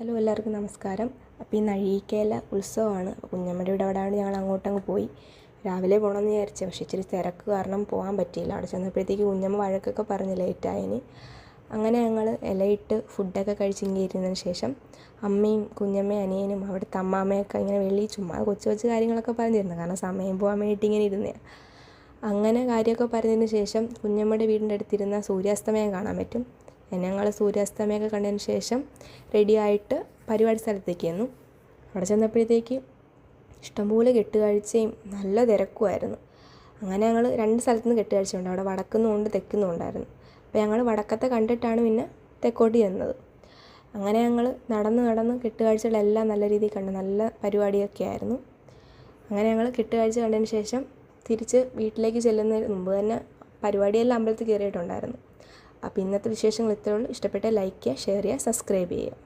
Hello, എല്ലാവർക്കും നമസ്കാരം. അപ്പോൾ ഇന്ന് അഴീക്കേല ഉത്സവമാണ്. അപ്പോൾ കുഞ്ഞമ്മയുടെ അവിടെയാണ് ഞങ്ങൾ അങ്ങോട്ടങ്ങ് പോയി. രാവിലെ പോകണമെന്ന് വിചാരിച്ചു, പക്ഷേ ഇച്ചിരി തിരക്ക് കാരണം പോകാൻ പറ്റിയില്ല. അവിടെ ചെന്നപ്പോഴത്തേക്ക് കുഞ്ഞമ്മ വഴക്കൊക്കെ പറഞ്ഞ് ലേറ്റായിന്. അങ്ങനെ ഞങ്ങൾ ഇലയിട്ട് ഫുഡൊക്കെ കഴിച്ചിങ്ങനെ ഇരുന്നതിന് ശേഷം അമ്മയും കുഞ്ഞമ്മയും അനിയനും അവിടുത്തെ അമ്മാമ്മയൊക്കെ ഇങ്ങനെ വെളിയിൽ ചുമ്മാ കൊച്ചു കൊച്ചു കാര്യങ്ങളൊക്കെ പറഞ്ഞിരുന്നു. കാരണം സമയം പോകാൻ വേണ്ടിയിട്ട് ഇങ്ങനെ ഇരുന്നതാണ്. അങ്ങനെ കാര്യമൊക്കെ പറഞ്ഞതിന് ശേഷം കുഞ്ഞമ്മയുടെ വീടിൻ്റെ അടുത്തിരുന്ന സൂര്യാസ്തമയം കാണാൻ പറ്റും. ഞങ്ങൾ സൂര്യാസ്തമയമൊക്കെ കണ്ടതിന് ശേഷം റെഡിയായിട്ട് പരിപാടി സ്ഥലത്തേക്ക് ചെന്നു. അവിടെ ചെന്നപ്പോഴത്തേക്ക് ഇഷ്ടംപോലെ കെട്ടുകാഴ്ചയും നല്ല തിരക്കുമായിരുന്നു. അങ്ങനെ ഞങ്ങൾ രണ്ട് സ്ഥലത്തു നിന്ന് കെട്ടുകാഴ്ചയുണ്ട്. അവിടെ വടക്കുന്നുമുണ്ട് തെക്കുന്നുമുണ്ടായിരുന്നു. അപ്പോൾ ഞങ്ങൾ വടക്കത്തെ കണ്ടിട്ടാണ് പിന്നെ തെക്കോട്ട് ചെന്നത്. അങ്ങനെ ഞങ്ങൾ നടന്ന് കെട്ടുകാഴ്ചകളെല്ലാം നല്ല രീതിയിൽ കണ്ടു. നല്ല പരിപാടിയൊക്കെ ആയിരുന്നു. അങ്ങനെ ഞങ്ങൾ കെട്ടുകാഴ്ച കണ്ടതിന് ശേഷം തിരിച്ച് വീട്ടിലേക്ക് ചെല്ലുന്നതിന് മുമ്പ് തന്നെ പരിപാടിയെല്ലാം അമ്പലത്തിൽ കയറിയിട്ടുണ്ടായിരുന്നു. അപ്പോൾ ഇന്നത്തെ വിശേഷങ്ങൾ ഇത്രയേ ഉള്ളൂ. ഇഷ്ടപ്പെട്ട ലൈക്ക് ചെയ്യുക, ഷെയർ ചെയ്യുക, സബ്സ്ക്രൈബ് ചെയ്യുക.